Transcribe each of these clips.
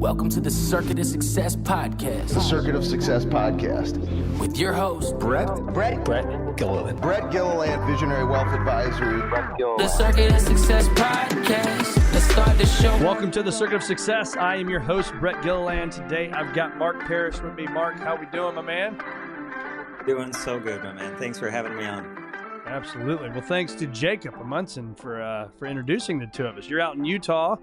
Welcome to the Circuit of Success Podcast. The Circuit of Success Podcast. With your host, Brett Gilliland. Brett Gilliland, Visionary Wealth Advisory. The Circuit of Success Podcast. Let's start the show. Welcome to the Circuit of Success. I am your host, Brett Gilliland. Today, I've got Mark Parrish with me. Mark, how we doing, my man? Doing so good, my man. Thanks for having me on. Absolutely. Well, thanks to Jacob Amundsen for introducing the two of us. You're out in Utah.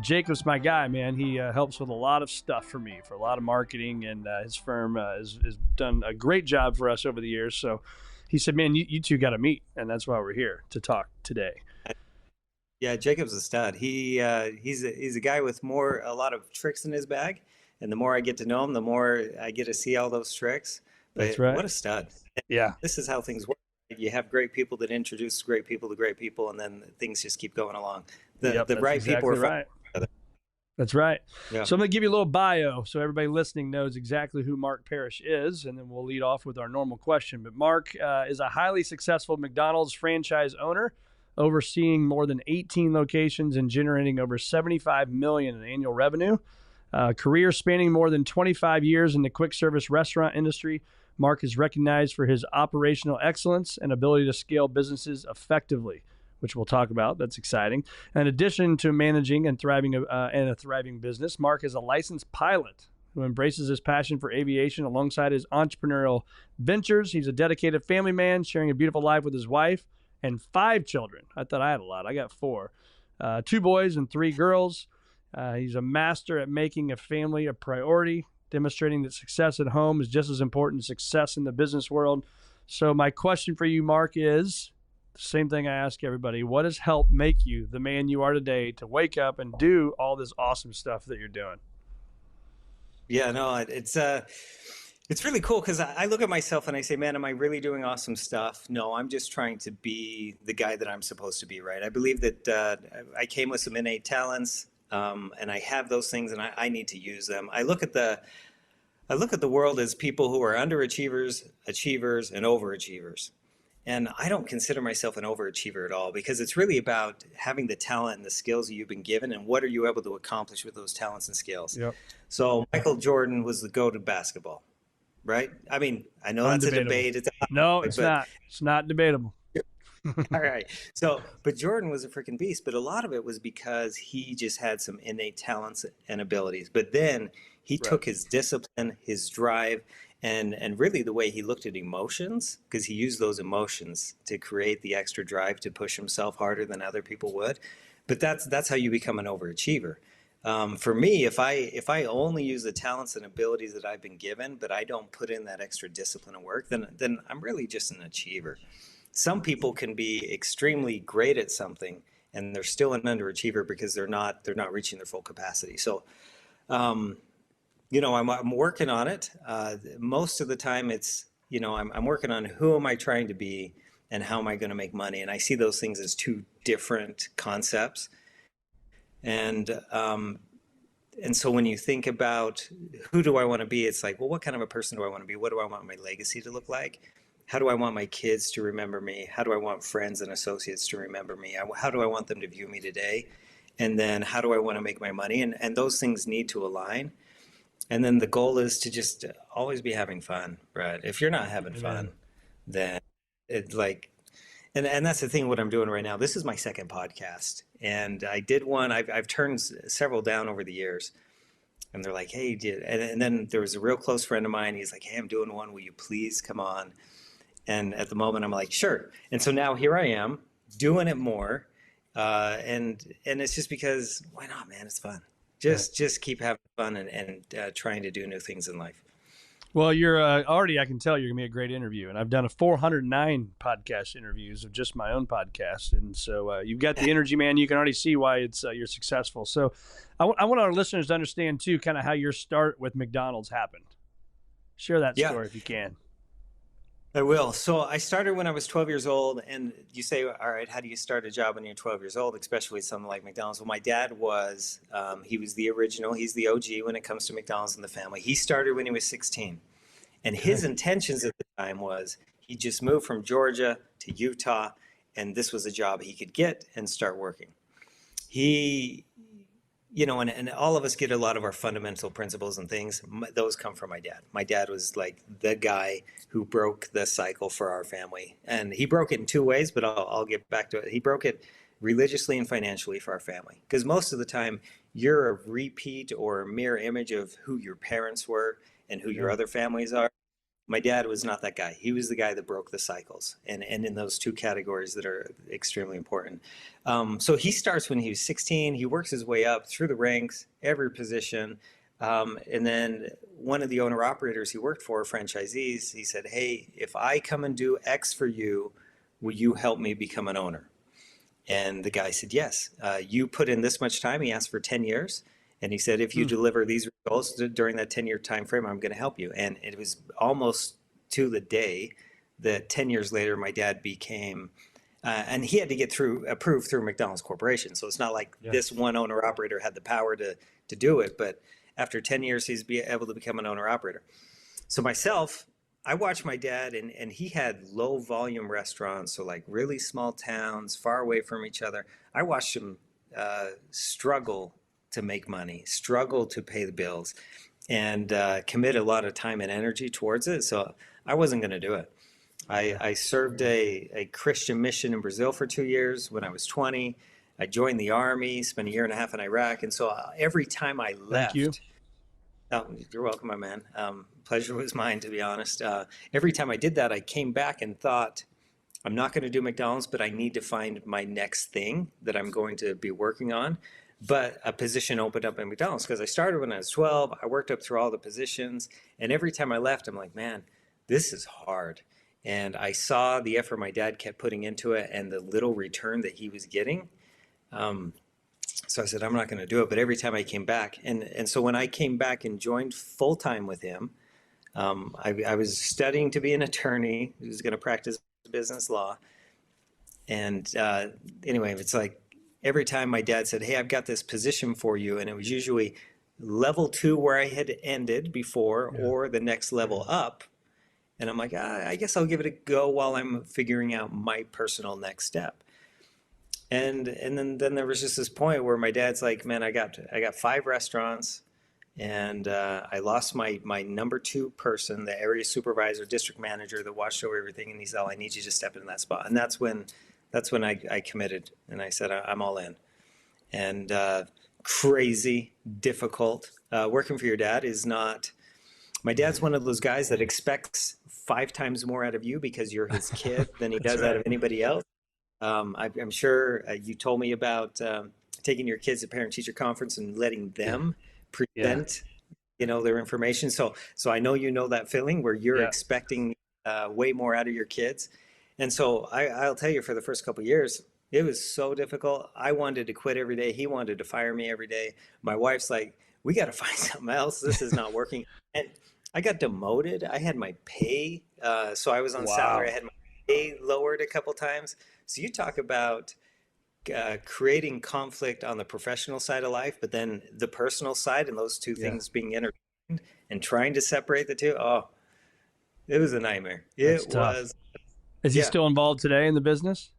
Jacob's my guy, man. He helps with a lot of stuff for me, for a lot of marketing, and his firm has done a great job for us over the years. So he said, man, you two got to meet, and that's why we're here to talk today. Yeah, Jacob's a stud. He's a guy with a lot of tricks in his bag, and the more I get to know him, the more I get to see all those tricks. But that's right. What a stud. Yeah. This is how things work. You have great people that introduce great people to great people, and then things just keep going along. The right exactly people are right. That's right. Yeah. So I'm going to give you a little bio so everybody listening knows exactly who Mark Parrish is, and then we'll lead off with our normal question. But Mark is a highly successful McDonald's franchise owner, overseeing more than 18 locations and generating over $75 million in annual revenue. Career spanning more than 25 years in the quick service restaurant industry, Mark is recognized for his operational excellence and ability to scale businesses effectively, which we'll talk about. That's exciting. In addition to managing and a thriving business, Mark is a licensed pilot who embraces his passion for aviation alongside his entrepreneurial ventures. He's a dedicated family man, sharing a beautiful life with his wife and 5 children. I thought I had a lot. I got 4. 2 boys and 3 girls. He's a master at making a family a priority, demonstrating that success at home is just as important as success in the business world. So my question for you, Mark, is the same thing I ask everybody. What has helped make you the man you are today to wake up and do all this awesome stuff that you're doing? Yeah, no, it's really cool because I look at myself and I say, man, am I really doing awesome stuff? No, I'm just trying to be the guy that I'm supposed to be, right? I believe that I came with some innate talents, and I have those things, and I need to use them. I look at the world as people who are underachievers, achievers, and overachievers. And I don't consider myself an overachiever at all, because it's really about having the talent and the skills that you've been given, and what are you able to accomplish with those talents and skills. Yep. So Michael Jordan was the GOAT of basketball, right? I mean, I know that's a debate. No, it's not. It's not debatable. All right. But Jordan was a freaking beast, but a lot of it was because he just had some innate talents and abilities. But then he took his discipline, his drive, and really the way he looked at emotions, because he used those emotions to create the extra drive to push himself harder than other people would. But that's how you become an overachiever. For me, if I only use the talents and abilities that I've been given, but I don't put in that extra discipline and work, then I'm really just an achiever. Some people can be extremely great at something, and they're still an underachiever because they're not reaching their full capacity. So, I'm working on it. Most of the time it's, I'm working on who am I trying to be and how am I going to make money? And I see those things as 2 different concepts. And so when you think about who do I want to be, it's like, well, what kind of a person do I want to be? What do I want my legacy to look like? How do I want my kids to remember me? How do I want friends and associates to remember me? How do I want them to view me today? And then how do I want to make my money? And those things need to align. And then the goal is to just always be having fun, Brad. If you're not having fun, then it's like, and that's the thing, what I'm doing right now. This is my 2nd podcast. And I did one, I've turned several down over the years. And they're like, hey, and then there was a real close friend of mine. He's like, hey, I'm doing one. Will you please come on? And at the moment, I'm like, sure. And so now here I am doing it more. And it's just because, why not, man? It's fun. Just keep having fun and trying to do new things in life. Well, you're already, I can tell you're going to be a great interview. And I've done 409 podcast interviews of just my own podcast. And so you've got the energy, man. You can already see why you're successful. So I want our listeners to understand, too, kind of how your start with McDonald's happened. Share that story if you can. I will. So I started when I was 12 years old, and you say, all right, how do you start a job when you're 12 years old, especially something like McDonald's? Well, my dad was, he was the original, he's the OG when it comes to McDonald's in the family. He started when he was 16. And his intentions at the time was he just moved from Georgia to Utah, and this was a job he could get and start working. He and all of us get a lot of our fundamental principles and things. Those come from my dad. My dad was like the guy who broke the cycle for our family. And he broke it in two ways, but I'll get back to it. He broke it religiously and financially for our family. Because most of the time, you're a repeat or a mirror image of who your parents were and who your other families are. My dad was not that guy. He was the guy that broke the cycles, and in those two categories that are extremely important. So he starts when he was 16. He works his way up through the ranks, every position. And then one of the owner operators he worked for, franchisees, he said, hey, if I come and do X for you, will you help me become an owner? And the guy said, yes. You put in this much time. He asked for 10 years. And he said, if you deliver these results during that 10-year time frame, I'm going to help you. And it was almost to the day that 10 years later, my dad became, and he had to get approved through McDonald's Corporation. So it's not like this one owner operator had the power to do it. But after 10 years, he's able to become an owner operator. So myself, I watched my dad, and he had low volume restaurants. So like really small towns, far away from each other. I watched him struggle to make money, struggle to pay the bills, and commit a lot of time and energy towards it. So I wasn't going to do it. I served a Christian mission in Brazil for 2 years when I was 20. I joined the Army, spent a year and a half in Iraq. And so every time I left, Thank you. Oh, you're welcome, my man. Pleasure was mine, to be honest. Every time I did that, I came back and thought, I'm not going to do McDonald's, but I need to find my next thing that I'm going to be working on. But a position opened up at McDonald's because I started when I was 12. I worked up through all the positions. And every time I left, I'm like, man, this is hard. And I saw the effort my dad kept putting into it and the little return that he was getting. So I said, I'm not going to do it. But every time I came back, and so when I came back and joined full-time with him, I was studying to be an attorney who was going to practice business law. And anyway, it's like, every time my dad said, hey, I've got this position for you, and it was usually level 2 where I had ended before or the next level up. And I'm like, I guess I'll give it a go while I'm figuring out my personal next step. And then there was just this point where my dad's like, man, I got 5 restaurants, and I lost my number 2 person, the area supervisor, district manager that watched over everything. And he said, I need you to step in that spot. And that's when I committed, and I said, I'm all in. And crazy, difficult. Working for your dad is not, my dad's one of those guys that expects 5 times more out of you because you're his kid than he does out of anybody else. I'm sure you told me about taking your kids to parent-teacher conference and letting them present, their information. So I know you know that feeling where you're expecting way more out of your kids. And so I'll tell you, for the first couple of years, it was so difficult. I wanted to quit every day. He wanted to fire me every day. My wife's like, we got to find something else. This is not working. And I got demoted. I had my pay. So I was on salary. I had my pay lowered a couple times. So you talk about creating conflict on the professional side of life, but then the personal side and those two things being intertwined and trying to separate the two. Oh, it was a nightmare. It was. Is he still involved today in the business?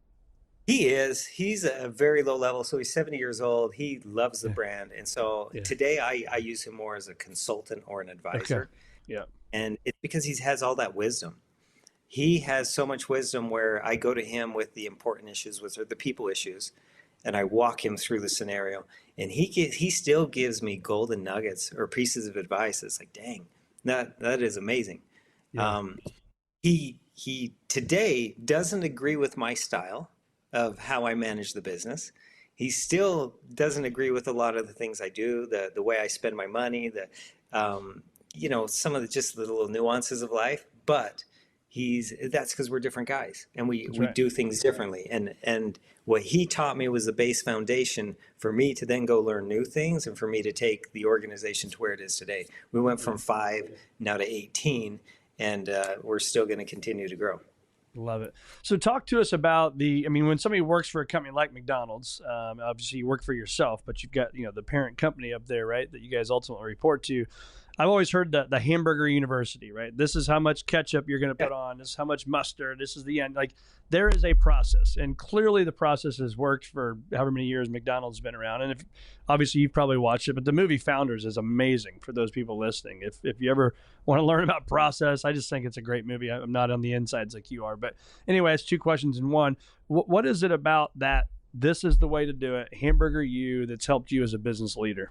He is. He's a very low level. So he's 70 years old. He loves the brand. And so today I use him more as a consultant or an advisor. Yeah. And it's because he has all that wisdom. He has so much wisdom where I go to him with the important issues, with the people issues, and I walk him through the scenario. And he still gives me golden nuggets or pieces of advice. It's like, dang, that is amazing. Yeah. He today doesn't agree with my style of how I manage the business. He still doesn't agree with a lot of the things I do, the way I spend my money, some of the little nuances of life. But that's because we're different guys and we do things differently. And what he taught me was the base foundation for me to then go learn new things and for me to take the organization to where it is today. We went from 5 now to 18. And we're still going to continue to grow. Love it. So talk to us about when somebody works for a company like McDonald's, obviously you work for yourself, but you've got, the parent company up there, right, that you guys ultimately report to. I've always heard the hamburger university, right? This is how much ketchup you're going to put on. This is how much mustard. This is the end. Like there is a process, and clearly the process has worked for however many years McDonald's been around. And if obviously you've probably watched it, but the movie Founders is amazing for those people listening. If you ever want to learn about process, I just think it's a great movie. I'm not on the insides like you are, but anyway, it's two questions in one. What is it about that? This is the way to do it. Hamburger U that's helped you as a business leader.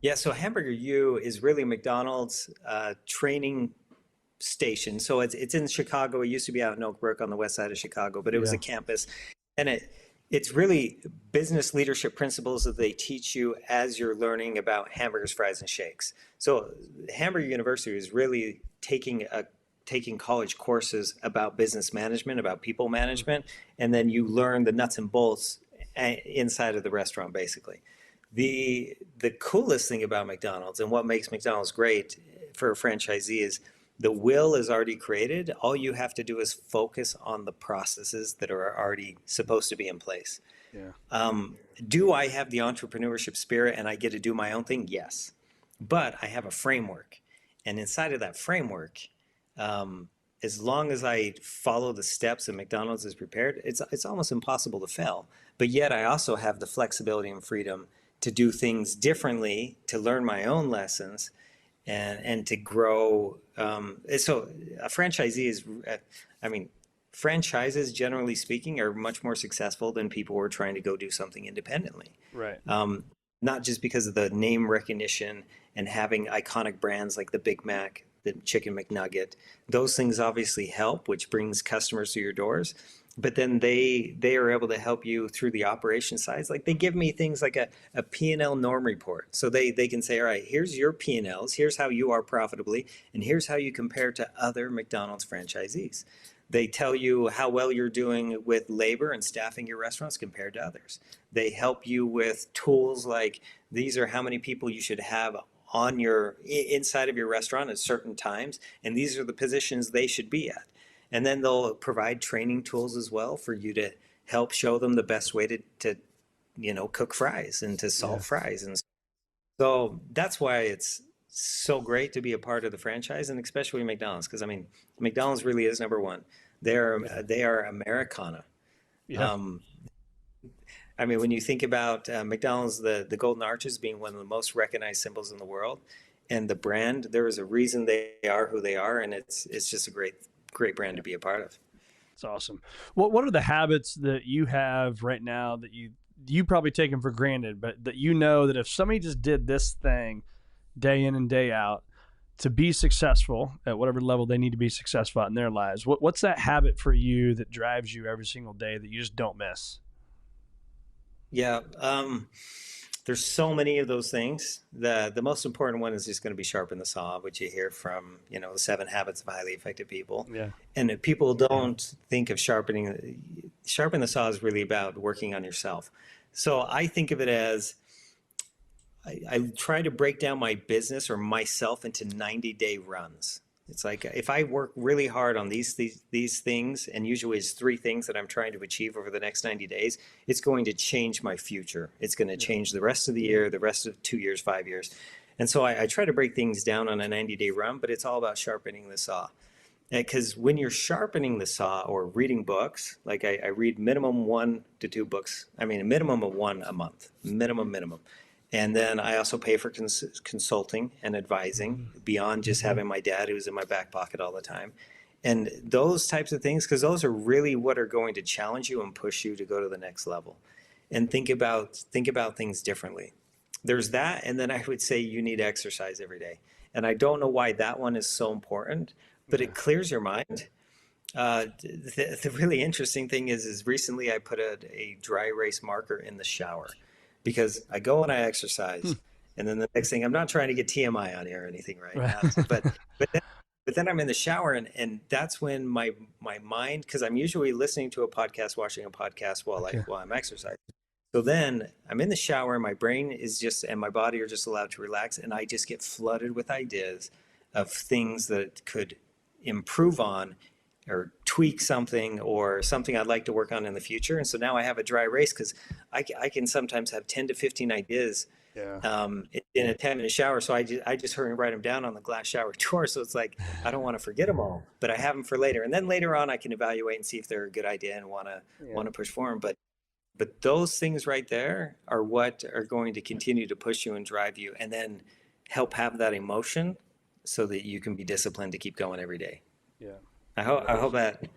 Yeah, so Hamburger U is really McDonald's training station. So it's in Chicago. It used to be out in Oak Brook on the west side of Chicago, but it was a campus. And it's really business leadership principles that they teach you as you're learning about hamburgers, fries, and shakes. So Hamburger University is really taking college courses about business management, about people management, and then you learn the nuts and bolts inside of the restaurant, basically. The coolest thing about McDonald's and what makes McDonald's great for a franchisee is the will is already created. All you have to do is focus on the processes that are already supposed to be in place. Yeah. Do I have the entrepreneurship spirit and I get to do my own thing? Yes. But I have a framework. And inside of that framework, as long as I follow the steps that McDonald's has prepared, it's almost impossible to fail. But yet I also have the flexibility and freedom to do things differently, to learn my own lessons, and to grow. So a franchisee is, franchises, generally speaking, are much more successful than people who are trying to go do something independently. Right. Not just because of the name recognition and having iconic brands like the Big Mac, the Chicken McNugget. Those things obviously help, which brings customers to your doors. But then they are able to help you through the operation sides. Like they give me things like a P&L norm report. So they can say, all right, here's your P&Ls, here's how you are profitably, and here's how you compare to other McDonald's franchisees. They tell you how well you're doing with labor and staffing your restaurants compared to others. They help you with tools like these are how many people you should have on your inside of your restaurant at certain times, and these are the positions they should be at. And then they'll provide training tools as well for you to help show them the best way to cook fries and to salt fries. And so that's why it's so great to be a part of the franchise, and especially McDonald's, because McDonald's really is number one. They are Americana. Yeah. When you think about McDonald's, the Golden Arches being one of the most recognized symbols in the world, and the brand, there is a reason they are who they are, and it's just a great brand to be a part of. It's awesome. What are the habits that you have right now that you probably take them for granted, but that you know that if somebody just did this thing day in and day out to be successful at whatever level they need to be successful at in their lives, what's that habit for you that drives you every single day that you just don't miss? Yeah. There's so many of those things. The most important one is just going to be sharpen the saw, which you hear from, the 7 habits of highly effective people. Yeah. And if people don't think of sharpen the saw is really about working on yourself. So I think of it as I try to break down my business or myself into 90-day runs. It's like if I work really hard on these things, and usually it's 3 things that I'm trying to achieve over the next 90 days, it's going to change my future. It's going to change the rest of the year, the rest of 2 years, 5 years. And so I try to break things down on a 90-day run, but it's all about sharpening the saw. Because when you're sharpening the saw or reading books, like I read minimum 1 to 2 books, a minimum of 1 a month, minimum. And then I also pay for consulting and advising beyond just having my dad who's in my back pocket all the time. And those types of things, because those are really what are going to challenge you and push you to go to the next level. And think about things differently. There's that, and then I would say you need exercise every day. And I don't know why that one is so important, but it clears your mind. The really interesting thing is recently I put a dry erase marker in the shower. Because I go and I exercise, and then the next thing, I'm not trying to get TMI on here or anything right now, but then I'm in the shower, and that's when my mind, because I'm usually listening to a podcast, watching a podcast while I'm exercising. So then I'm in the shower, and my brain and my body are just allowed to relax, and I just get flooded with ideas of things that could improve on or tweak something or something I'd like to work on in the future. And so now I have a dry erase because I can sometimes have 10 to 15 ideas in a 10-minute shower. So I just hurry and write them down on the glass shower door. So it's like, I don't want to forget them all, but I have them for later. And then later on I can evaluate and see if they're a good idea and want to push forward. But those things right there are what are going to continue to push you and drive you, and then help have that emotion so that you can be disciplined to keep going every day. Yeah. I hope that,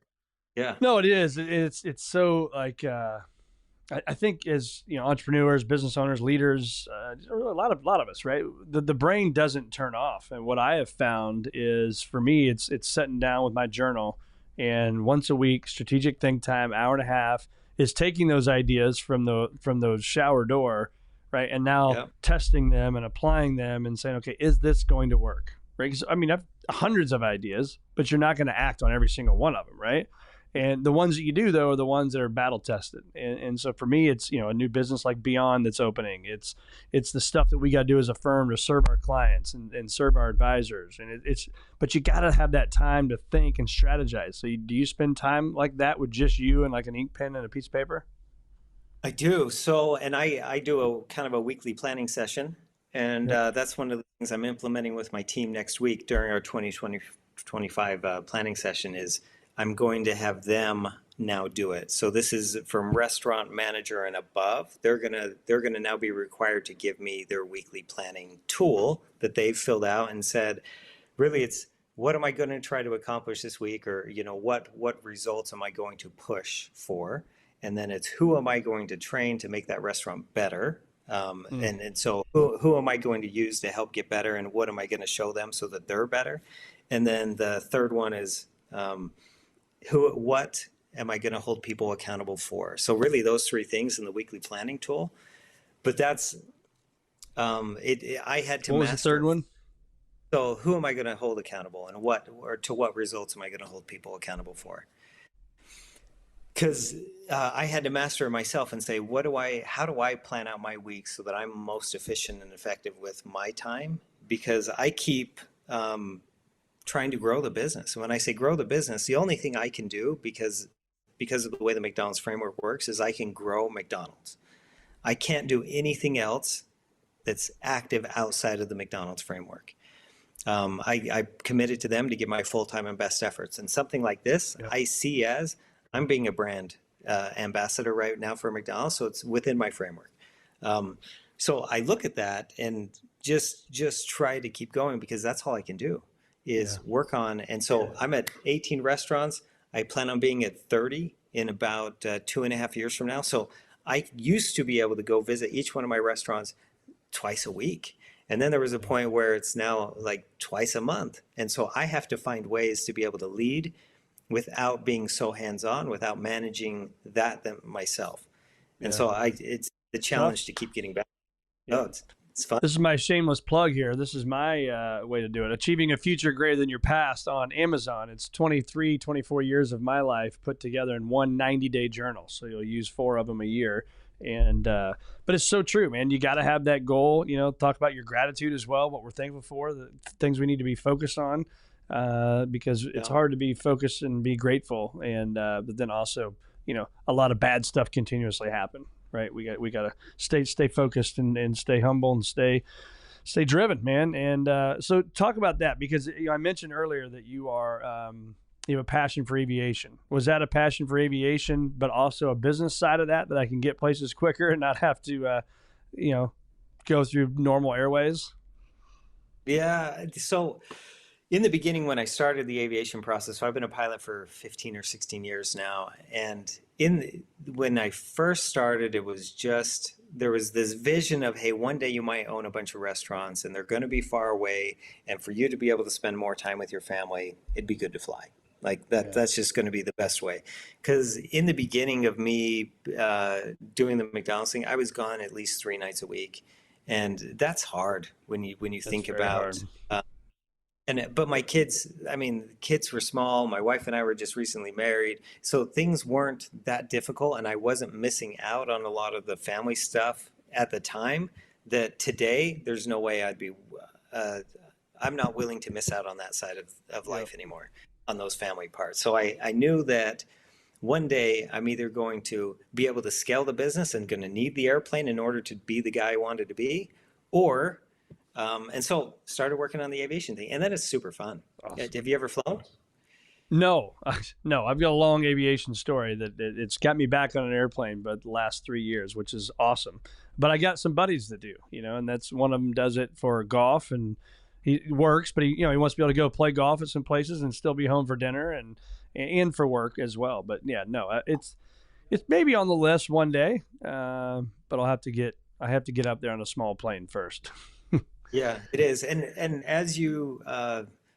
yeah. No, it is. It's so like, I think as entrepreneurs, business owners, leaders, a lot of us, right? The brain doesn't turn off. And what I have found is, for me, it's sitting down with my journal, and once a week, strategic think time, hour and a half, is taking those ideas from those shower door, right? And now testing them and applying them and saying, okay, is this going to work? Right? Because I've hundreds of ideas, but you're not going to act on every single one of them, right? And the ones that you do, though, are the ones that are battle tested. And so for me, it's a new business like Beyond that's opening. It's the stuff that we got to do as a firm to serve our clients and serve our advisors. And but you got to have that time to think and strategize. So do you spend time like that with just you and like an ink pen and a piece of paper? I do. So, and I do a kind of a weekly planning session. And that's one of the things I'm implementing with my team next week during our 2025 planning session is I'm going to have them now do it. So this is from restaurant manager and above. They're gonna now be required to give me their weekly planning tool that they've filled out and said, really, it's what am I going to try to accomplish this week, or what results am I going to push for, and then it's who am I going to train to make that restaurant better. And so who am I going to use to help get better, and what am I going to show them so that they're better? And then the third one is what am I going to hold people accountable for? So really those three things in the weekly planning tool. But that's I had to What was master. the third one? So who am I going to hold accountable, and to what results am I going to hold people accountable for? Because I had to master it myself and say, how do I plan out my week so that I'm most efficient and effective with my time? Because I keep trying to grow the business. And when I say grow the business, the only thing I can do, because of the way the McDonald's framework works, is I can grow McDonald's. I can't do anything else that's active outside of the McDonald's framework. I committed to them to give my full-time and best efforts. And something like this, I see as I'm being a brand ambassador right now for McDonald's, so it's within my framework. So I look at that and just try to keep going, because that's all I can do is work on. And so I'm at 18 restaurants. I plan on being at 30 in about 2.5 years from now. So I used to be able to go visit each one of my restaurants twice a week. And then there was a point where it's now like twice a month. And so I have to find ways to be able to lead without being so hands-on, without managing that myself. And so it's the challenge to keep getting back. No, it's fun. This is my shameless plug here. This is my way to do it. Achieving a Future Greater Than Your Past on Amazon. It's 24 years of my life put together in one 90-day journal. So you'll use 4 of them a year. And but it's so true, man. You got to have that goal. Talk about your gratitude as well, what we're thankful for, the things we need to be focused on, because it's hard to be focused and be grateful. And but then also, a lot of bad stuff continuously happen. Right, we got to stay focused and stay humble and stay driven, man. And so talk about that, because I mentioned earlier that you have a passion for aviation. Was that a passion for aviation, but also a business side of that I can get places quicker and not have to, go through normal airways? Yeah. So in the beginning, when I started the aviation process, so I've been a pilot for 15 or 16 years now. And when I first started, there was this vision of, hey, one day you might own a bunch of restaurants and they're going to be far away. And for you to be able to spend more time with your family, it'd be good to fly. Like that, that's just going to be the best way. Because in the beginning of me doing the McDonald's thing, I was gone at least 3 nights a week. And that's hard when you think about but my kids were small. My wife and I were just recently married. So things weren't that difficult, and I wasn't missing out on a lot of the family stuff at the time. That today, there's no way I'm not willing to miss out on that side of life anymore, on those family parts. So I knew that one day I'm either going to be able to scale the business and going to need the airplane in order to be the guy I wanted to be, or and so started working on the aviation thing, and that is super fun. Awesome. Have you ever flown? No, no, I've got a long aviation story that it's got me back on an airplane, but the last 3 years, which is awesome. But I got some buddies that do, and that's one of them does it for golf, and he works, but he wants to be able to go play golf at some places and still be home for dinner and for work as well. But yeah, no, it's maybe on the list one day, but I have to get up there on a small plane first. Yeah, it is. And as you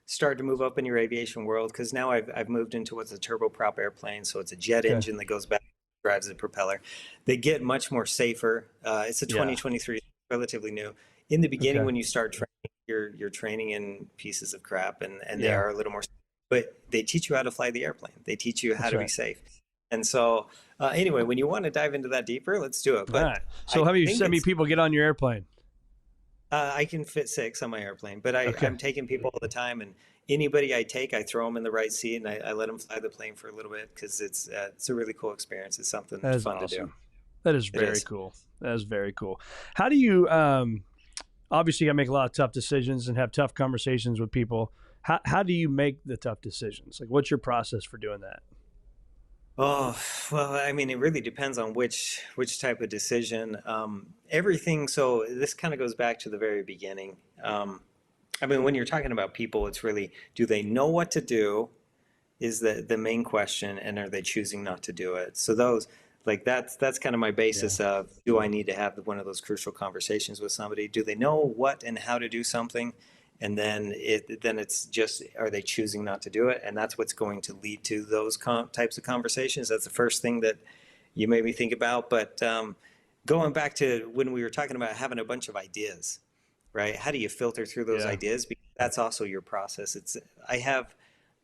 start to move up in your aviation world, because now I've moved into what's a turboprop airplane, so it's a jet engine that goes back, drives the propeller. They get much more safer. It's a 2023, relatively new. In the beginning, when you start training, you're training in pieces of crap, and they are a little more, but they teach you how to fly the airplane. They teach you how to be safe. And so anyway, when you want to dive into that deeper, let's do it. But right. So how many people get on your airplane? I can fit 6 on my airplane, but I'm taking people all the time, and anybody I take, I throw them in the right seat, and I let them fly the plane for a little bit, because it's a really cool experience. It's something that's fun to do. That is very cool. That is very cool. How do you, obviously you got to make a lot of tough decisions and have tough conversations with people. How do you make the tough decisions? Like, what's your process for doing that? Oh, well, I mean, it really depends on which type of decision. Everything. So this kind of goes back to the very beginning. I mean, when you're talking about people, it's really, do they know what to do is the main question, and are they choosing not to do it? So that's kind of my basis of, do I need to have one of those crucial conversations with somebody? Do they know what and how to do something? And then it's just, are they choosing not to do it? And that's what's going to lead to those types of conversations. That's the first thing that you made me think about. But going back to when we were talking about having a bunch of ideas, right? How do you filter through those ideas? Because that's also your process. I have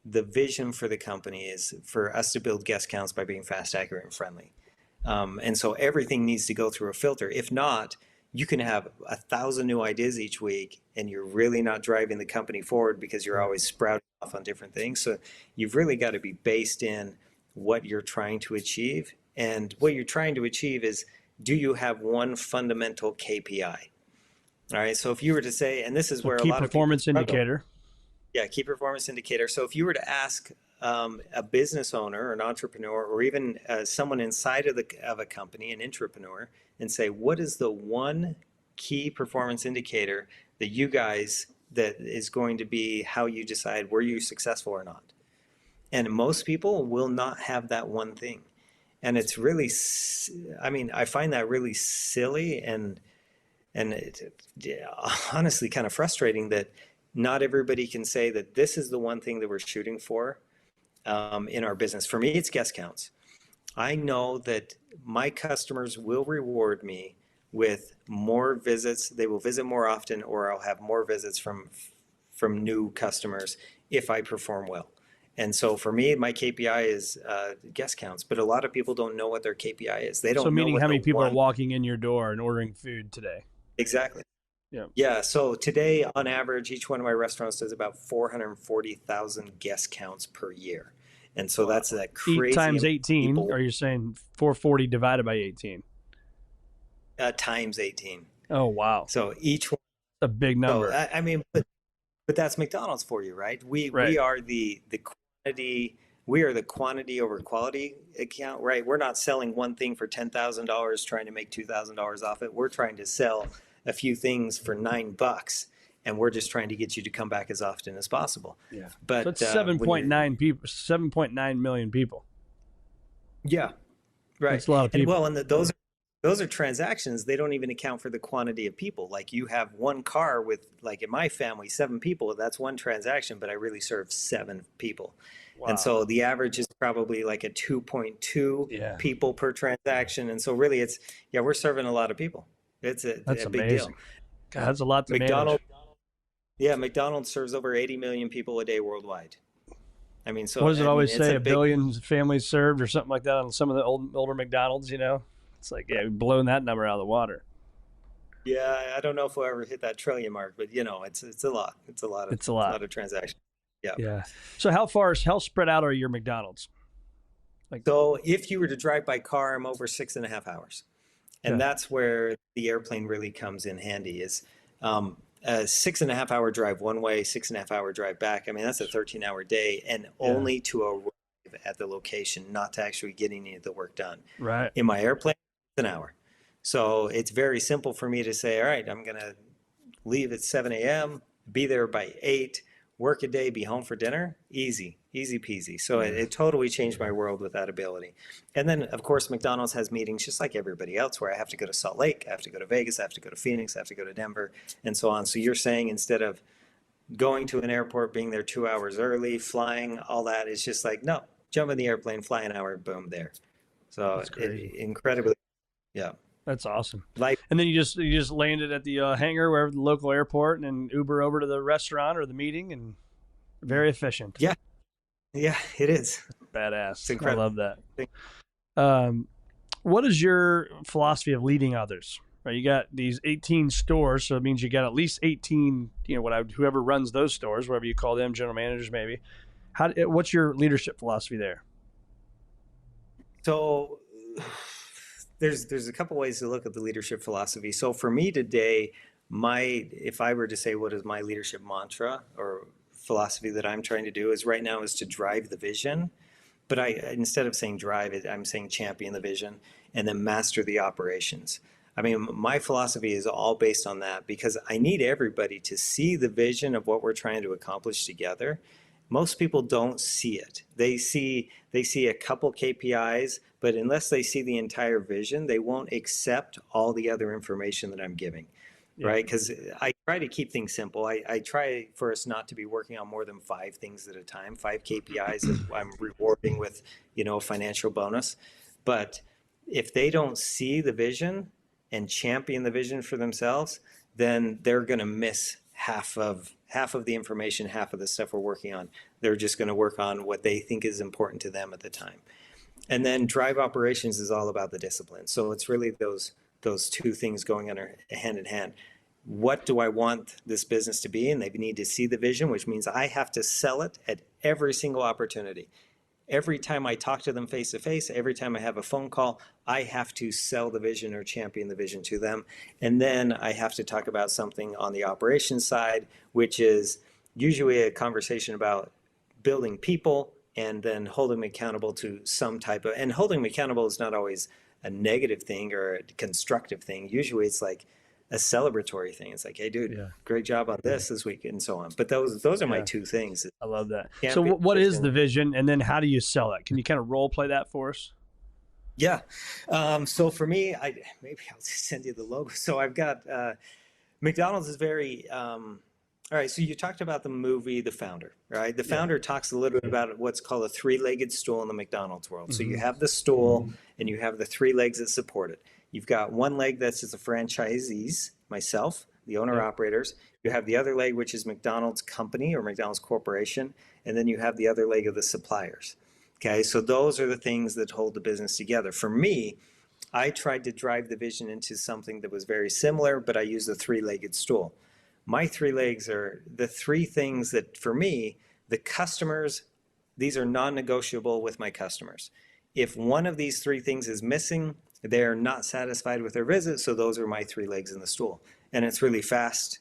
the vision for the company is for us to build guest counts by being fast, accurate, and friendly. And so everything needs to go through a filter. If not, you can have 1,000 new ideas each week, and you're really not driving the company forward because you're always sprouting off on different things. So you've really got to be based in what you're trying to achieve. And what you're trying to achieve is, do you have one fundamental KPI? All right. So if you were to say, and this is where a lot of performance indicator. Yeah, key performance indicator. So if you were to ask a business owner or an entrepreneur, or even someone inside of a company, an entrepreneur, and say, what is the one key performance indicator that you guys, that is going to be how you decide were you successful or not? And most people will not have that one thing. And it's really, I mean, I find that really silly and honestly kind of frustrating that not everybody can say that this is the one thing that we're shooting for in our business. For me, it's guest counts. I know that my customers will reward me with more visits. They will visit more often, or I'll have more visits from new customers if I perform well. And so for me, my KPI is guest counts, but a lot of people don't know what their KPI is. They don't know. So meaning how many people are walking in your door and ordering food today? Exactly. Yeah. Yeah. So today, on average, each one of my restaurants does about 440,000 guest counts per year. And so that's that crazy. Times 18, people. Or you're saying 440 divided by 18? Times 18. Oh, wow. So each one. That's a big number. So, I mean, but that's McDonald's for you, right? We are the quantity. We are the quantity over quality account, right? We're not selling one thing for $10,000 trying to make $2,000 off it. We're trying to sell a few things for $9, and we're just trying to get you to come back as often as possible. Yeah. But so it's 7.9 people, 7.9 million people. Yeah. Right. That's a lot of people. And those are transactions. They don't even account for the quantity of people. Like, you have one car with, like in my family, 7 people. That's one transaction, but I really serve 7 people. Wow. And so the average is probably like a 2.2 people per transaction. And so really we're serving a lot of people. That's a big deal. God, that's a lot to McDonald. manage. Yeah, McDonald's serves over 80 million people a day worldwide. I mean, so what does it always say? A billion families served, or something like that, on some of the older McDonald's. It's like, we've blown that number out of the water. Yeah, I don't know if we'll ever hit that trillion mark, but it's a lot. It's a lot of transactions. Yeah. Yeah. So how spread out are your McDonald's? So if you were to drive by car, I'm over 6.5 hours. And that's where the airplane really comes in handy. Is A 6.5 hour drive one way, 6.5 hour drive back. I mean, that's a 13-hour day, and only to arrive at the location, not to actually get any of the work done. Right. In my airplane, it's an hour. So it's very simple for me to say, all right, I'm going to leave at 7 a.m., be there by 8, work a day, be home for dinner. Easy peasy. So it totally changed my world with that ability. And then, of course, McDonald's has meetings just like everybody else, where I have to go to Salt Lake, I have to go to Vegas, I have to go to Phoenix, I have to go to Denver, and so on. So you're saying, instead of going to an airport, being there 2 hours early, flying, all that, is just like, no, jump in the airplane, fly an hour, boom, there. So incredibly, yeah. That's awesome. Like, and then you just landed at the hangar, wherever, the local airport, and then Uber over to the restaurant or the meeting, and very efficient. Yeah, it is. Badass. It's incredible. I love that. What is your philosophy of leading others? Right, you got these 18 stores, so it means you got at least 18. Whoever runs those stores, whatever you call them, general managers, maybe. What's your leadership philosophy there? So there's a couple ways to look at the leadership philosophy. So for me today, if I were to say what is my leadership mantra or philosophy that I'm trying to do, is right now is to drive the vision. But instead of saying drive it, I'm saying champion the vision and then master the operations. I mean, my philosophy is all based on that, because I need everybody to see the vision of what we're trying to accomplish together. Most people don't see it. They see a couple KPIs, but unless they see the entire vision, they won't accept all the other information that I'm giving. Yeah. Right? Because I try to keep things simple. I try for us not to be working on more than 5 things at a time, 5 KPIs that I'm rewarding with, a financial bonus. But if they don't see the vision and champion the vision for themselves, then they're going to miss half of the information, half of the stuff we're working on. They're just going to work on what they think is important to them at the time. And then drive operations is all about the discipline. So it's really those 2 things going hand in hand. What do I want this business to be? And they need to see the vision, which means I have to sell it at every single opportunity. Every time I talk to them face to face, every time I have a phone call, I have to sell the vision or champion the vision to them. And then I have to talk about something on the operations side, which is usually a conversation about building people and then holding them accountable to some type of, and holding them accountable is not always a negative thing or a constructive thing. Usually it's like a celebratory thing. It's like, hey, dude, great job on this week, and so on. But those are my 2 things. I love that. So what is the vision, and then how do you sell it? Can you kind of role play that for us? Yeah. So for me, maybe I'll just send you the logo. So I've got McDonald's is very all right. So you talked about the movie The Founder, right? The Founder talks a little bit about what's called a 3-legged stool in the McDonald's world. So you have the stool and you have the 3 legs that support it. You've got one leg that's just the franchisees, myself, the owner-operators. You have the other leg, which is McDonald's company or McDonald's corporation. And then you have the other leg of the suppliers. Okay, so those are the things that hold the business together. For me, I tried to drive the vision into something that was very similar, but I used a 3-legged stool. My 3 legs are the 3 things that, for me, the customers, these are non-negotiable with my customers. If one of these 3 things is missing, they're not satisfied with their visit, so those are my 3 legs in the stool. And it's really fast,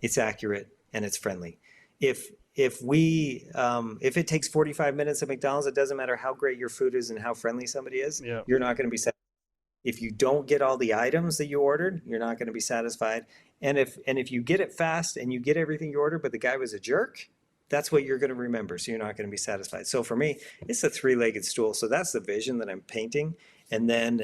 it's accurate, and it's friendly. If it takes 45 minutes at McDonald's, it doesn't matter how great your food is and how friendly somebody is, you're not going to be satisfied. If you don't get all the items that you ordered, you're not going to be satisfied. And if you get it fast and you get everything you ordered, but the guy was a jerk, that's what you're going to remember. So you're not going to be satisfied. So for me, it's a 3-legged stool. So that's the vision that I'm painting. And then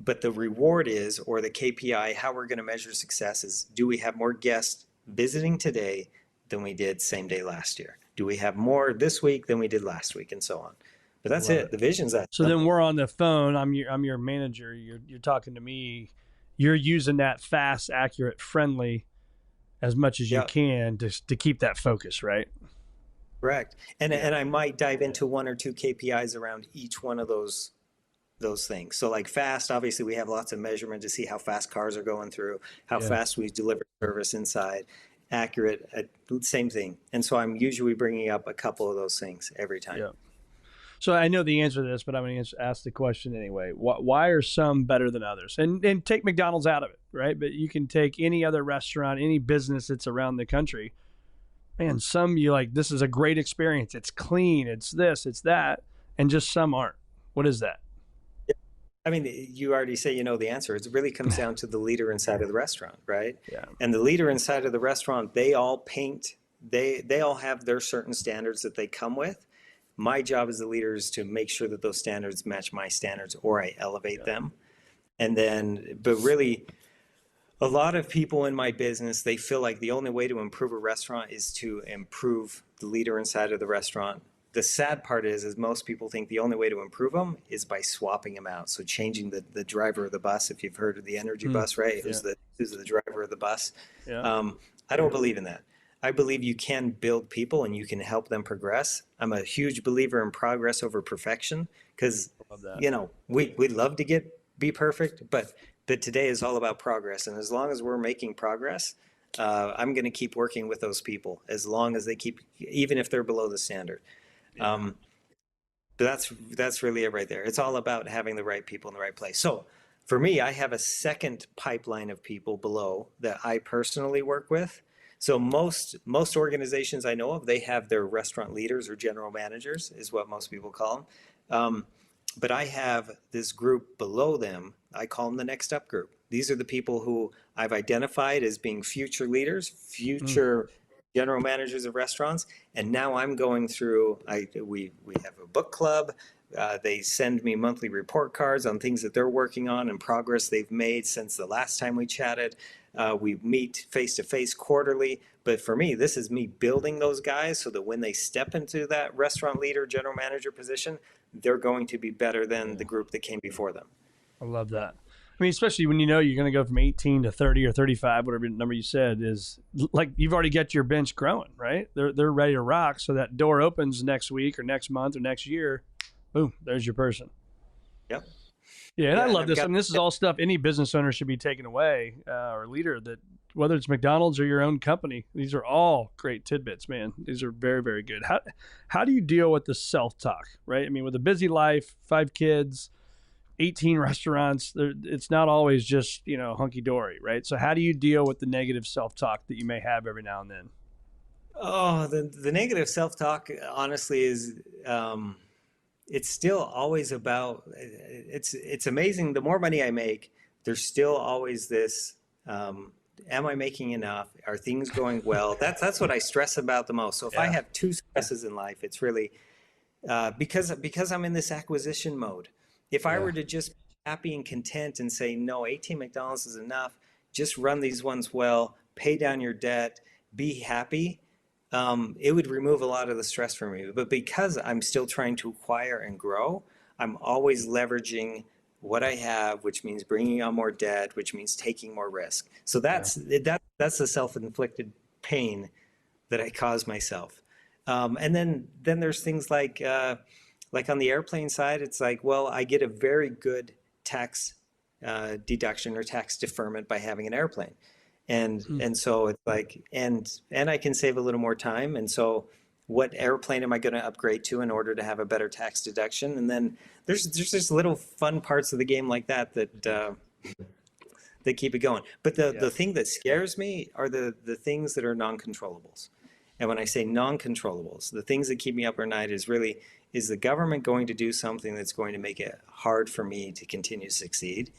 but the reward is, or the KPI, how we're going to measure success is, do we have more guests visiting today than we did same day last year? Do we have more this week than we did last week, and so on? But that's it. The vision's that. So then we're on the phone. I'm your manager. You're talking to me. You're using that fast, accurate, friendly as much as you can to keep that focus, right? Correct. And I might dive into 1 or 2 KPIs around each one of those things. So like fast, obviously we have lots of measurement to see how fast cars are going through, how fast we deliver service inside. Accurate, same thing. And so I'm usually bringing up a couple of those things every time. So I know the answer to this, but I'm going to ask the question anyway. Why are some better than others? And take McDonald's out of it, right? But you can take any other restaurant, any business that's around the country. Man, some you like, this is a great experience. It's clean. It's this, it's that. And just some aren't. What is that? I mean, you already say you know the answer. It really comes down to the leader inside of the restaurant, right? Yeah. And the leader inside of the restaurant, they all paint, they all have their certain standards that they come with. My job as the leader is to make sure that those standards match my standards, or I elevate them. And then, but really, a lot of people in my business, they feel like the only way to improve a restaurant is to improve the leader inside of the restaurant. The sad part is most people think the only way to improve them is by swapping them out. So changing the driver of the bus, if you've heard of the energy bus, right? Who's the driver of the bus? Yeah. I don't believe in that. I believe you can build people and you can help them progress. I'm a huge believer in progress over perfection, because, you know, we'd love to be perfect, but today is all about progress. And as long as we're making progress, I'm going to keep working with those people as long as they keep, even if they're below the standard. But that's really it right there. It's all about having the right people in the right place. So for me, I have a second pipeline of people below that I personally work with. So most organizations I know of, they have their restaurant leaders or general managers is what most people call them. But I have this group below them. I call them the next up group. These are the people who I've identified as being future leaders, future general managers of restaurants. And now I'm going through, we have a book club. They send me monthly report cards on things that they're working on and progress they've made since the last time we chatted. We meet face-to-face quarterly. But for me, this is me building those guys so that when they step into that restaurant leader, general manager position, they're going to be better than the group that came before them. I love that. I mean, especially when you know you're going to go from 18 to 30 or 35, whatever number you said, is like you've already got your bench growing, right? They're ready to rock. So that door opens next week or next month or next year. Boom, there's your person. Yep. Yeah, and I love this. I mean, this is all stuff any business owner should be taking away, or leader, that whether it's McDonald's or your own company, these are all great tidbits, man. These are very, very good. How do you deal with the self-talk, right? I mean, with a busy life, 5 kids, 18 restaurants, it's not always just, you know, hunky-dory, right? So how do you deal with the negative self-talk that you may have every now and then? Oh, the negative self-talk, honestly, is it's still always about, it's amazing. The more money I make, there's still always this, am I making enough? Are things going well? That's what I stress about the most. So if I have 2 stresses in life, it's really because I'm in this acquisition mode. If I were to just be happy and content and say, no, 18 McDonald's is enough, just run these ones well, pay down your debt, be happy, it would remove a lot of the stress from me. But because I'm still trying to acquire and grow, I'm always leveraging what I have, which means bringing on more debt, which means taking more risk. So that's the self-inflicted pain that I cause myself. And then there's things like on the airplane side, it's like, well, I get a very good tax deduction or tax deferment by having an airplane. And so it's like, and I can save a little more time. And so what airplane am I going to upgrade to in order to have a better tax deduction? And then there's just little fun parts of the game like that keep it going. But the thing that scares me are the things that are non-controllables. And when I say non-controllables, the things that keep me up at night is the government going to do something that's going to make it hard for me to continue to succeed?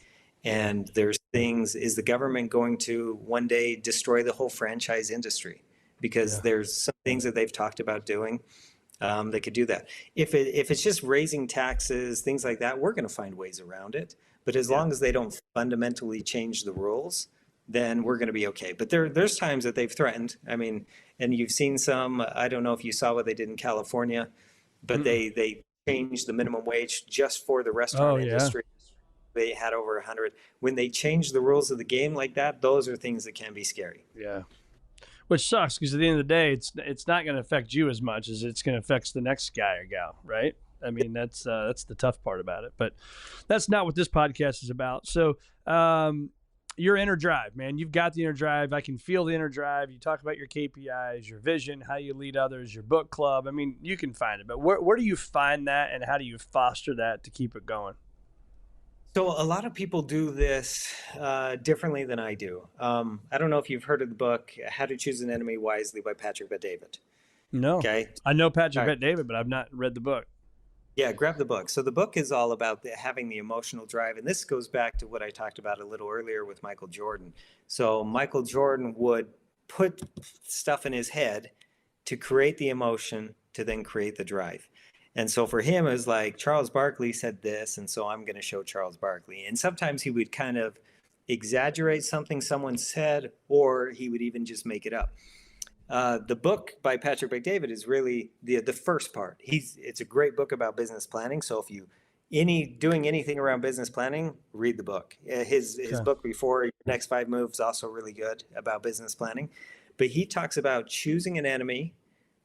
And there's things, is the government going to one day destroy the whole franchise industry? Because there's some things that they've talked about doing that could do that. If it's just raising taxes, things like that, we're going to find ways around it. But as long as they don't fundamentally change the rules, then we're going to be okay. But there's times that they've threatened. I mean, and you've seen some, I don't know if you saw what they did in California, but they changed the minimum wage just for the restaurant industry. They had over 100. When they change the rules of the game like that, those are things that can be scary. Yeah. Which sucks, because at the end of the day, it's not going to affect you as much as it's going to affect the next guy or gal, right? I mean, that's the tough part about it. But that's not what this podcast is about. So your inner drive, man. You've got the inner drive. I can feel the inner drive. You talk about your KPIs, your vision, how you lead others, your book club. I mean, you can find it, but where do you find that, and how do you foster that to keep it going? So a lot of people do this differently than I do. I don't know if you've heard of the book How to Choose an Enemy Wisely by Patrick Bet-David. No. Okay. I know Patrick All right. Bet-David, but I've not read the book. Yeah, grab the book. So the book is all about having the emotional drive. And this goes back to what I talked about a little earlier with Michael Jordan. So Michael Jordan would put stuff in his head to create the emotion to then create the drive. And so for him, it was like, Charles Barkley said this, and so I'm going to show Charles Barkley. And sometimes he would kind of exaggerate something someone said, or he would even just make it up. The book by Patrick Bet-David is really the first part. It's a great book about business planning. So if you doing anything around business planning, read the book. His book before Your Next 5 Moves, also really good about business planning. But he talks about choosing an enemy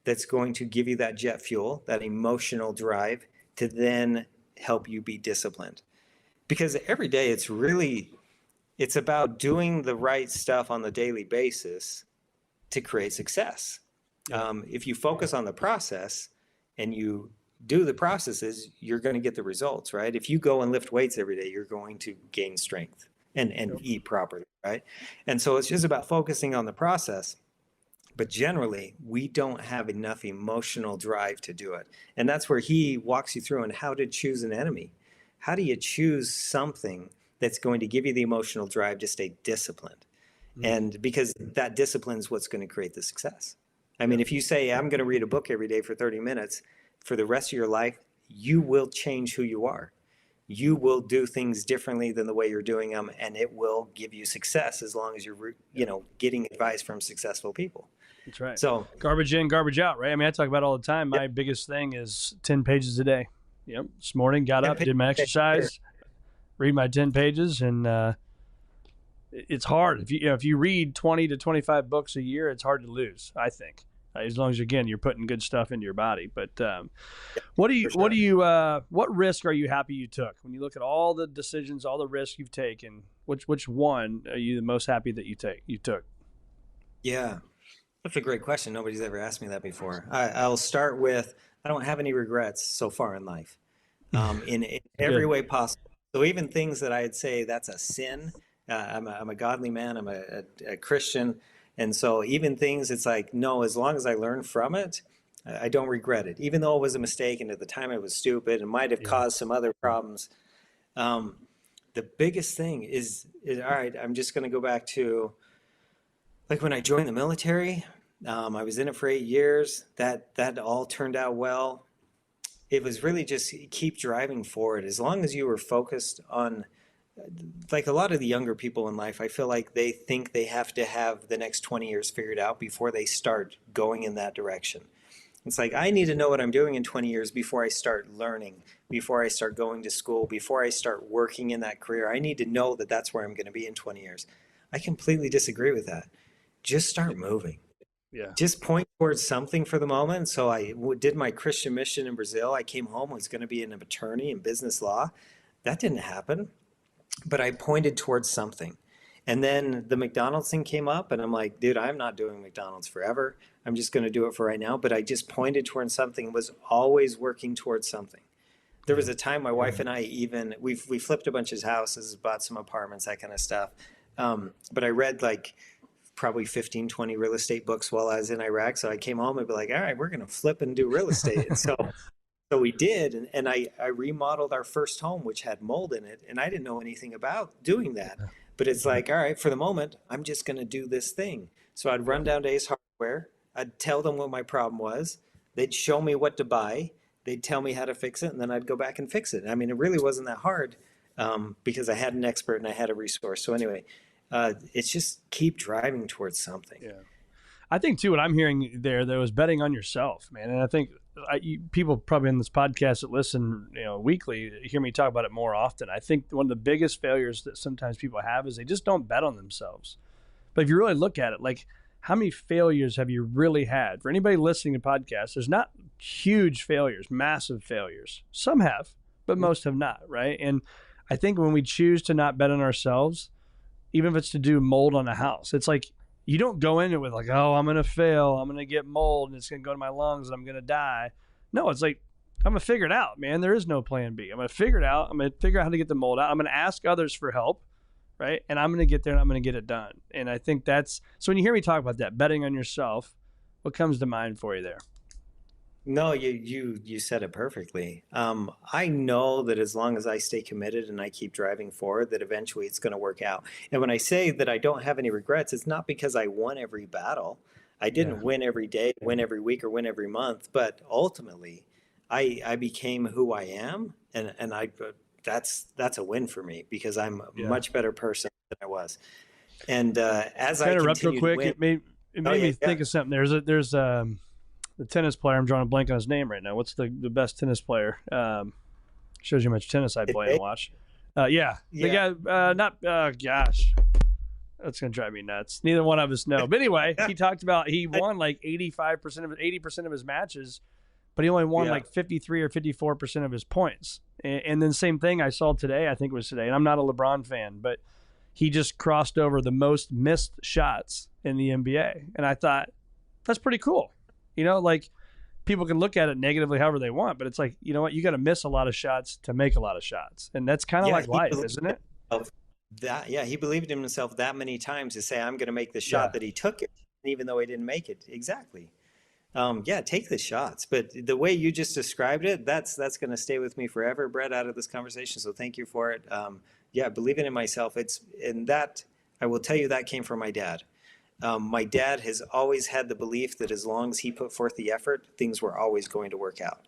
that's going to give you that jet fuel, that emotional drive to then help you be disciplined. Because every day it's about doing the right stuff on the daily basis to create success. If you focus on the process and you do the processes, you're going to get the results, right? If you go and lift weights every day, you're going to gain strength and eat properly, right? And so it's just about focusing on the process. But generally, we don't have enough emotional drive to do it. And that's where he walks you through on how to choose an enemy. How do you choose something that's going to give you the emotional drive to stay disciplined? And because that discipline is what's going to create the success. I mean, if you say, I'm going to read a book every day for 30 minutes, for the rest of your life, you will change who you are. You will do things differently than the way you're doing them, and it will give you success as long as you're, getting advice from successful people. That's right. So garbage in, garbage out, right? I mean, I talk about it all the time. My biggest thing is 10 pages a day. Yep. This morning, got up, did my exercise, read my 10 pages, and it's hard. If you read 20 to 25 books a year, it's hard to lose, I think. As long as, again, you're putting good stuff into your body. But what risk are you happy you took? When you look at all the decisions, all the risks you've taken, which one are you the most happy that you took? Yeah, that's a great question. Nobody's ever asked me that before. I'll start with, I don't have any regrets so far in life, in every way possible. So even things that I'd say that's a sin. I'm a godly man. I'm a Christian. And so even things, it's like, no, as long as I learn from it, I don't regret it. Even though it was a mistake and at the time it was stupid and might have caused some other problems. The biggest thing is all right, I'm just going to go back to, like when I joined the military, I was in it for 8 years. That all turned out well. It was really just keep driving forward. As long as you were focused on, like a lot of the younger people in life, I feel like they think they have to have the next 20 years figured out before they start going in that direction. It's like, I need to know what I'm doing in 20 years before I start learning, before I start going to school, before I start working in that career. I need to know that that's where I'm going to be in 20 years. I completely disagree with that. Just start moving. Yeah. Just point towards something for the moment. So I did my Christian mission in Brazil. I came home, was going to be an attorney in business law. That didn't happen. But I pointed towards something. And then the McDonald's thing came up and I'm like, dude, I'm not doing McDonald's forever. I'm just going to do it for right now. But I just pointed towards something, was always working towards something. There was a time my wife and I we flipped a bunch of houses, bought some apartments, that kind of stuff. But I read like probably 15, 20 real estate books while I was in Iraq. So I came home and be like, all right, we're going to flip and do real estate. And so we did, and I remodeled our first home, which had mold in it, and I didn't know anything about doing that. But it's like, all right, for the moment, I'm just going to do this thing. So I'd run down to Ace Hardware. I'd tell them what my problem was. They'd show me what to buy. They'd tell me how to fix it, and then I'd go back and fix it. I mean, it really wasn't that hard because I had an expert and I had a resource. So anyway, it's just keep driving towards something. Yeah. I think, too, what I'm hearing there, though, is betting on yourself, man. And I think people probably in this podcast that listen, weekly, hear me talk about it more often. I think one of the biggest failures that sometimes people have is they just don't bet on themselves. But if you really look at it, like, how many failures have you really had? For anybody listening to podcasts, there's not huge failures, massive failures. Some have, but most have not, right? And I think when we choose to not bet on ourselves, even if it's to do mold on a house. It's like, you don't go into it with like, oh, I'm going to fail. I'm going to get mold and it's going to go to my lungs and I'm going to die. No, it's like, I'm going to figure it out, man. There is no plan B. I'm going to figure it out. I'm going to figure out how to get the mold out. I'm going to ask others for help, right? And I'm going to get there and I'm going to get it done. And I think that's, so when you hear me talk about that, betting on yourself, what comes to mind for you there? No, you said it perfectly. I know that as long as I stay committed and I keep driving forward, that eventually it's going to work out. And when I say that I don't have any regrets, it's not because I won every battle. I didn't win every day, win every week, or win every month, but ultimately I became who I am, and that's a win for me because I'm a much better person than I was. And as I interrupt real continue quick, to win, it made me think of something. There's the tennis player. I'm drawing a blank on his name right now. What's the best tennis player? Shows you how much tennis I play and watch. The guy. Gosh, that's gonna drive me nuts. Neither one of us know. But anyway, he talked about he won like 80% of his matches, but he only won like 53 or 54% of his points. And then same thing I saw today. I think it was today. And I'm not a LeBron fan, but he just crossed over the most missed shots in the NBA. And I thought that's pretty cool. You know, like people can look at it negatively however they want, but it's like, you know what, you got to miss a lot of shots to make a lot of shots. And that's kind of like life, isn't it? He believed in himself that many times to say, I'm going to make the shot that he took it, even though he didn't make it. Exactly. Take the shots. But the way you just described it, that's going to stay with me forever, Brett, out of this conversation. So thank you for it. Believing in myself. I will tell you that came from my dad. My dad has always had the belief that as long as he put forth the effort, things were always going to work out.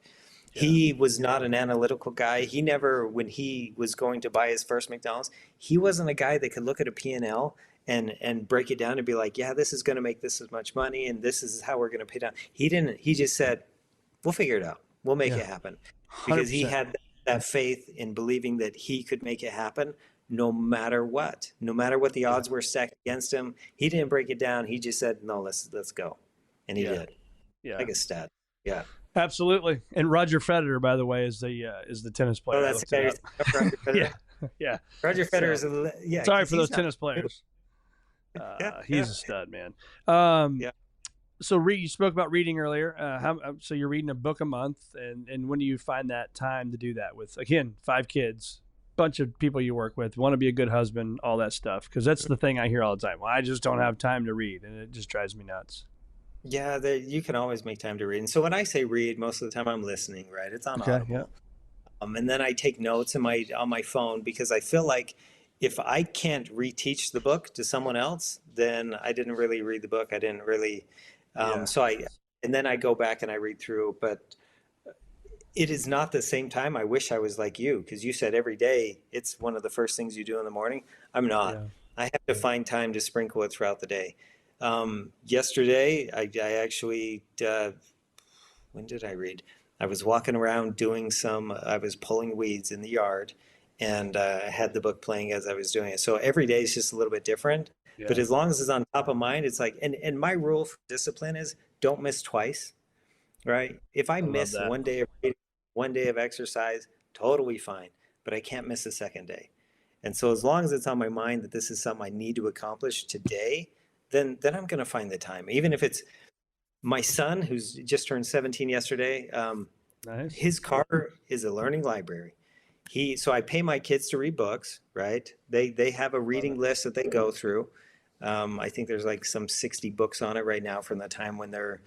Yeah. He was not an analytical guy. He never, when he was going to buy his first McDonald's, he wasn't a guy that could look at a P&L and break it down and be like, yeah, this is going to make this as much money and this is how we're going to pay down. He didn't. He just said, we'll figure it out. We'll make it happen. Because 100%. He had that faith in believing that he could make it happen. No matter what the odds were stacked against him, he didn't break it down. He just said, no, let's go. And he did. Yeah. Like a stat. Yeah. Absolutely. And Roger Federer, by the way, is the tennis player. Oh, that's Roger Federer. Yeah. Roger Federer is sorry for those tennis players. He's a stud, man. So you spoke about reading earlier. So you're reading a book a month, and when do you find that time to do that with, again, 5 kids? Bunch of people you work with, want to be a good husband, all that stuff, because that's the thing I hear all the time. Well, I just don't have time to read, and it just drives me nuts. Yeah, you can always make time to read. And so when I say read, most of the time I'm listening, right? It's on Audible. Yeah. And then I take notes on my phone because I feel like if I can't reteach the book to someone else, then I didn't really read the book. I didn't really. And then I go back and I read through, but it is not the same time. I wish I was like you, because you said every day it's one of the first things you do in the morning. I'm not. Yeah. I have to find time to sprinkle it throughout the day. Yesterday, I actually, when did I read? I was walking around I was pulling weeds in the yard, and I had the book playing as I was doing it. So every day is just a little bit different. Yeah. But as long as it's on top of mind, it's like, and my rule for discipline is don't miss twice, right? If I miss one day of reading, one day of exercise, totally fine, but I can't miss a second day. And so as long as it's on my mind that this is something I need to accomplish today, then I'm going to find the time. Even if it's my son, who's just turned 17 yesterday, nice. His car is a learning library. So I pay my kids to read books, right? They have a reading list that they go through. I think there's like some 60 books on it right now from the time when they're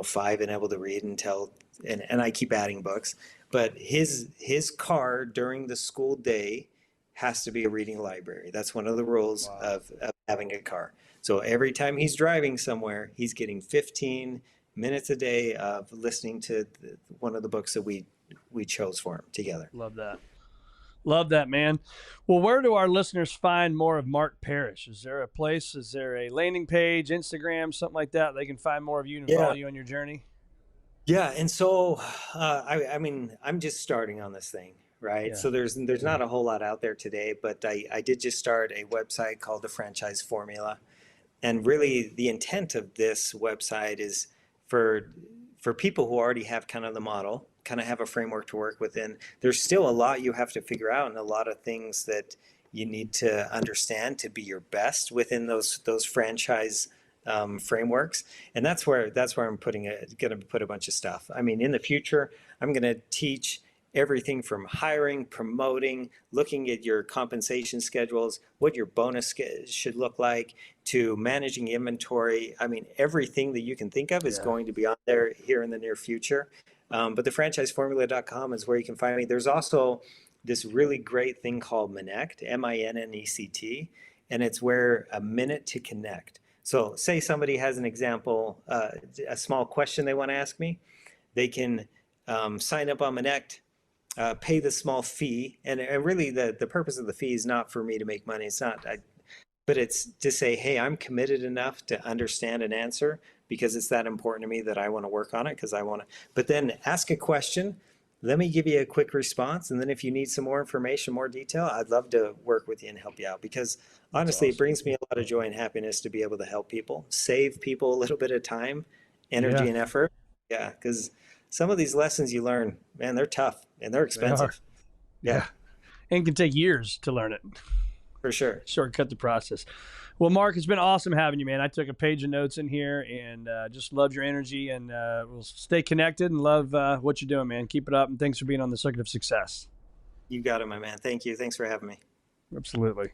5 and able to read until, and I keep adding books, but his car during the school day has to be a reading library. That's one of the rules of having a car. So every time he's driving somewhere, he's getting 15 minutes a day of listening to one of the books that we chose for him together. Love that, man. Well, where do our listeners find more of Mark Parrish? Is there a place? Is there a landing page, Instagram, something like that? They can find more of you and follow you on your journey? Yeah. And so, I mean, I'm just starting on this thing, right? Yeah. So there's not a whole lot out there today, but I did just start a website called the Franchise Formula. And really the intent of this website is for people who already have kind of the model, kind of have a framework to work within. There's still a lot you have to figure out and a lot of things that you need to understand to be your best within those franchise frameworks. And that's where I'm going to put a bunch of stuff. I mean, in the future, I'm going to teach everything from hiring, promoting, looking at your compensation schedules, what your bonus should look like, to managing inventory. I mean, everything that you can think of is going to be on there here in the near future. But the franchiseformula.com is where you can find me. There's also this really great thing called Minnect, MINNECT, and it's where a minute to connect. So say somebody has an example, a small question they want to ask me, they can sign up on Minnect, pay the small fee. And really the purpose of the fee is not for me to make money. It's not, but it's to say, hey, I'm committed enough to understand and answer because it's that important to me that I want to work on it because I want to. But then ask a question. Let me give you a quick response. And then if you need some more information, more detail, I'd love to work with you and help you out because honestly, It brings me a lot of joy and happiness to be able to help people, save people a little bit of time, energy, and effort. Yeah, because some of these lessons you learn, man, they're tough and they're expensive. Yeah. And can take years to learn it. For sure. Shortcut the process. Well, Mark, it's been awesome having you, man. I took a page of notes in here and just love your energy, and we'll stay connected and love what you're doing, man. Keep it up, and thanks for being on the Circuit of Success. You got it, my man. Thank you. Thanks for having me. Absolutely.